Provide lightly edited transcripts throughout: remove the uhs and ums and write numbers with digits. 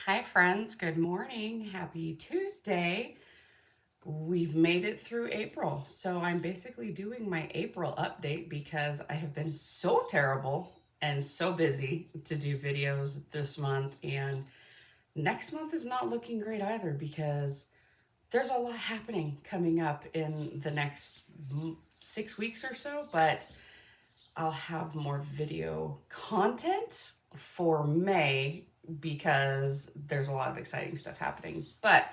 Hi, friends. Good morning. Happy Tuesday. We've made it through April. So I'm basically doing my April update because I have been so terrible and so busy to do videos this month. And next month is not looking great either because there's a lot happening coming up in the next 6 weeks or so. But I'll have more video content for May because there's a lot of exciting stuff happening. But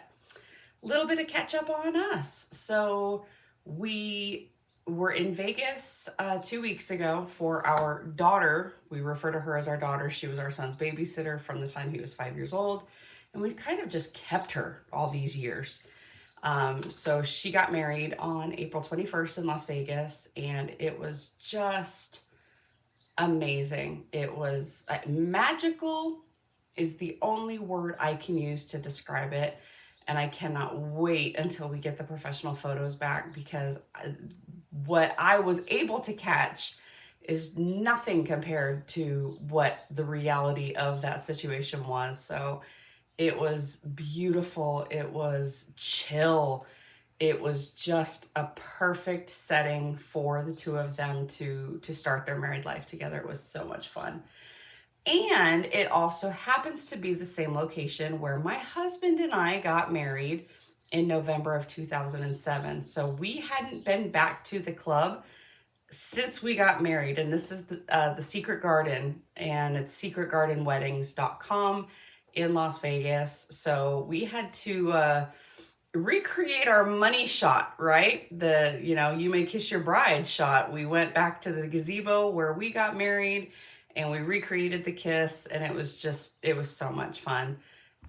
a little bit of catch up on us. So we were in Vegas 2 weeks ago for our daughter. We refer to her as our daughter. She was our son's babysitter from the time he was 5 years old. And we kind of just kept her all these years. So she got married on April 21st in Las Vegas, and it was just amazing. It was magical, is the only word I can use to describe it. And I cannot wait until we get the professional photos back because what I was able to catch is nothing compared to what the reality of that situation was. So it was beautiful. It was chill. It was just a perfect setting for the two of them to start their married life together. It was so much fun. And it also happens to be the same location where my husband and I got married in November of 2007. So we hadn't been back to the club since we got married. And this is the Secret Garden, and it's secretgardenweddings.com in Las Vegas. So we had to recreate our money shot, right? You may kiss your bride shot. We went back to the gazebo where we got married and we recreated the kiss, and it was so much fun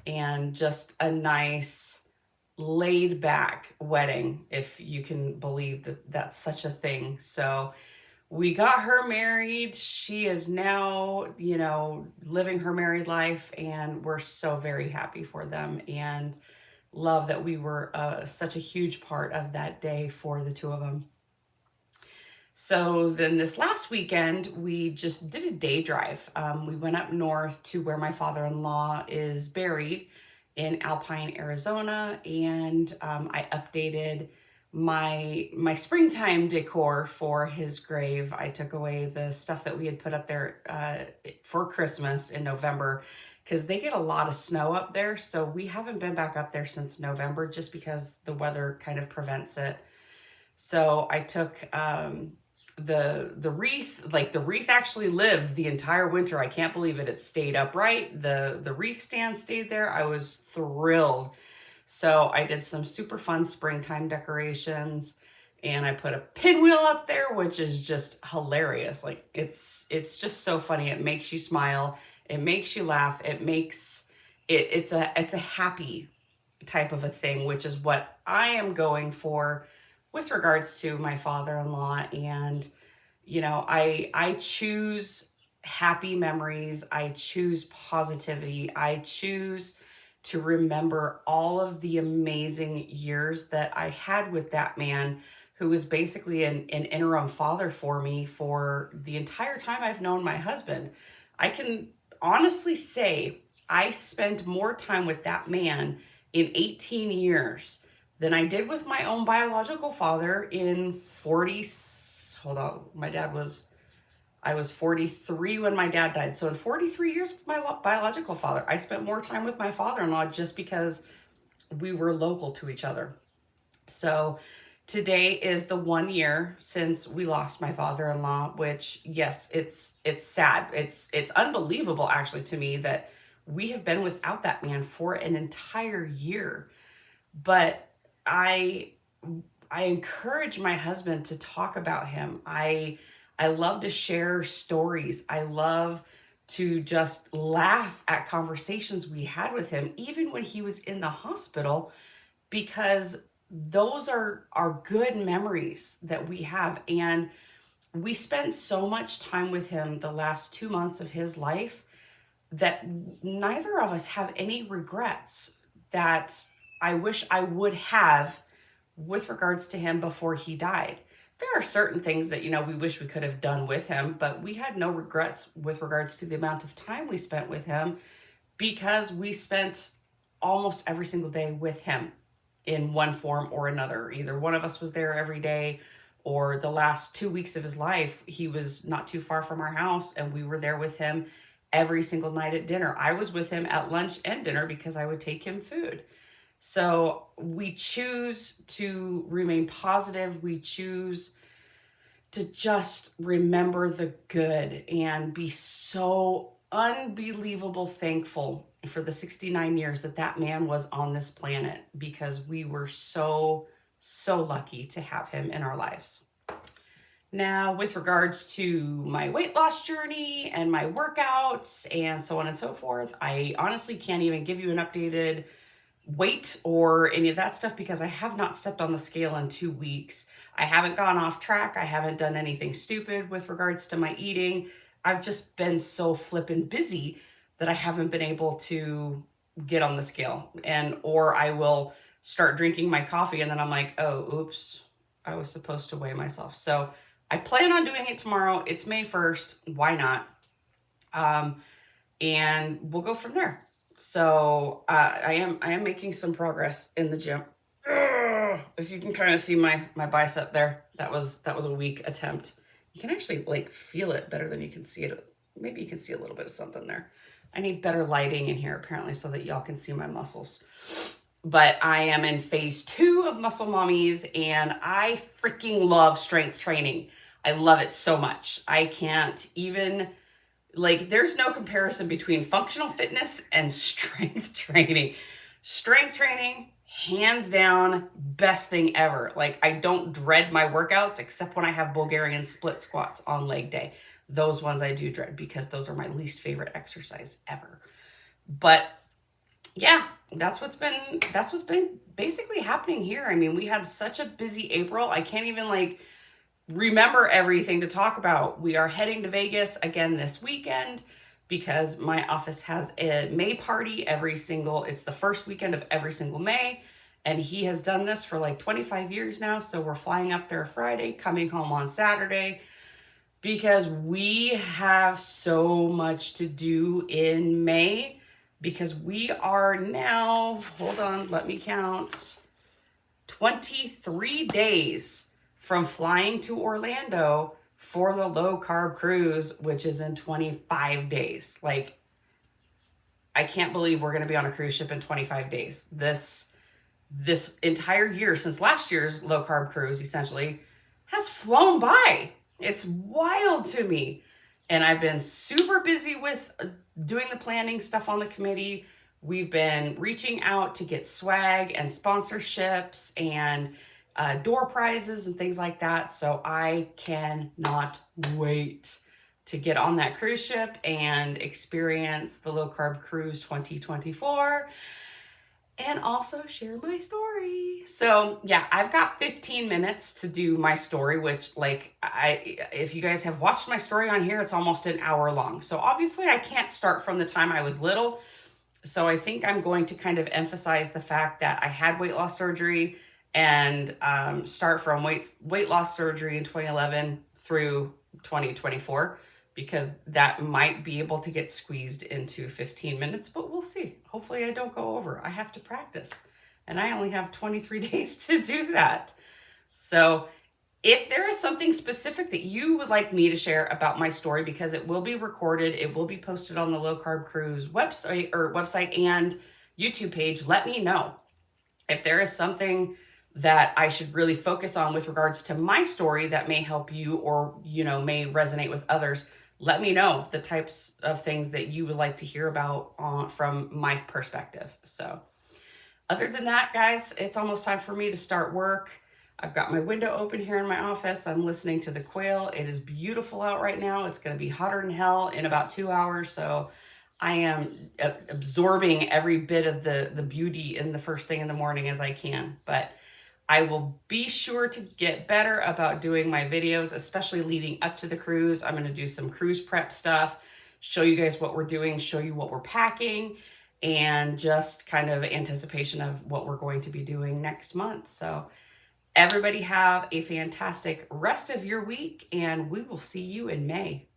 and just a nice laid back wedding, if you can believe that that's such a thing. So we got her married. She is now, living her married life, and we're so very happy for them and love that we were such a huge part of that day for the two of them. So then this last weekend, we just did a day drive. We went up north to where my father-in-law is buried in Alpine, Arizona, and I updated my springtime decor for his grave. I took away the stuff that we had put up there for Christmas in November because they get a lot of snow up there. So we haven't been back up there since November just because the weather kind of prevents it. So I took the wreath, like the wreath actually lived the entire winter. I can't believe it. It stayed upright. The wreath stand stayed there. I was thrilled. So I did some super fun springtime decorations, and I put a pinwheel up there, which is just hilarious. Like it's just so funny. It makes you smile. It makes you laugh. It's a happy type of a thing, which is what I am going for with regards to my father-in-law. And I choose happy memories. I choose positivity. I choose to remember all of the amazing years that I had with that man who was basically an interim father for me for the entire time I've known my husband. I can honestly say I spent more time with that man in 18 years than I did with my own biological father in 40. Hold on, I was 43 when my dad died. So in 43 years with my biological father, I spent more time with my father-in-law just because we were local to each other. So today is the 1 year since we lost my father-in-law, which, yes, it's sad. It's unbelievable actually to me that we have been without that man for an entire year. But I encourage my husband to talk about him. I love to share stories. I love to just laugh at conversations we had with him, even when he was in the hospital, because those are good memories that we have. And we spent so much time with him the last 2 months of his life that neither of us have any regrets that I wish I would have with regards to him before he died. There are certain things that, we wish we could have done with him, but we had no regrets with regards to the amount of time we spent with him because we spent almost every single day with him in one form or another. Either one of us was there every day, or the last 2 weeks of his life, he was not too far from our house and we were there with him every single night at dinner. I was with him at lunch and dinner because I would take him food. So we choose to remain positive. We choose to just remember the good and be so unbelievable thankful for the 69 years that that man was on this planet, because we were so lucky to have him in our lives. Now, with regards to my weight loss journey and my workouts and so on and so forth, I honestly can't even give you an updated weight or any of that stuff because I have not stepped on the scale in 2 weeks. I haven't gone off track. I haven't done anything stupid with regards to my eating. I've just been so flippin' busy that I haven't been able to get on the scale, or I will start drinking my coffee and then I'm like, oh, oops, I was supposed to weigh myself. So I plan on doing it tomorrow. It's May 1st. Why not? And we'll go from there. So I am making some progress in the gym. Ugh, if you can kind of see my bicep there, that was a weak attempt. You can actually like feel it better than you can see it. Maybe you can see a little bit of something there. I need better lighting in here apparently so that y'all can see my muscles. But I am in phase 2 of Muscle Mommies and I freaking love strength training. I love it so much. I can't even, like, there's no comparison between functional fitness and strength training. Strength training, hands down, best thing ever. Like, I don't dread my workouts except when I have Bulgarian split squats on leg day. Those ones I do dread because those are my least favorite exercise ever. But yeah, that's what's been basically happening here. I mean, we had such a busy April. I can't even like remember everything to talk about. We are heading to Vegas again this weekend because my office has a May party it's the first weekend of every single May. And he has done this for like 25 years now. So we're flying up there Friday, coming home on Saturday, because we have so much to do in May, because we are now, hold on, let me count, 23 days from flying to Orlando for the low carb cruise, which is in 25 days. Like, I can't believe we're going to be on a cruise ship in 25 days. This entire year, since last year's low carb cruise essentially, has flown by. It's wild to me. And I've been super busy with doing the planning stuff on the committee. We've been reaching out to get swag and sponsorships and door prizes and things like that. So I cannot wait to get on that cruise ship and experience the Low Carb Cruise 2024 and also share my story. So yeah, I've got 15 minutes to do my story, which like if you guys have watched my story on here, it's almost an hour long. So obviously I can't start from the time I was little. So I think I'm going to kind of emphasize the fact that I had weight loss surgery and start from weight loss surgery in 2011 through 2024, because that might be able to get squeezed into 15 minutes, but we'll see. Hopefully I don't go over. I have to practice and I only have 23 days to do that. So if there is something specific that you would like me to share about my story, because it will be recorded, it will be posted on the Low Carb Cruise website and YouTube page, let me know. If there is something that I should really focus on with regards to my story that may help you or, may resonate with others, let me know the types of things that you would like to hear about from my perspective. So other than that, guys, it's almost time for me to start work. I've got my window open here in my office. I'm listening to the quail. It is beautiful out right now. It's going to be hotter than hell in about 2 hours. So I am absorbing every bit of the beauty in the first thing in the morning as I can. But I will be sure to get better about doing my videos, especially leading up to the cruise. I'm going to do some cruise prep stuff, show you guys what we're doing, show you what we're packing, and just kind of anticipation of what we're going to be doing next month. So everybody have a fantastic rest of your week, and we will see you in May.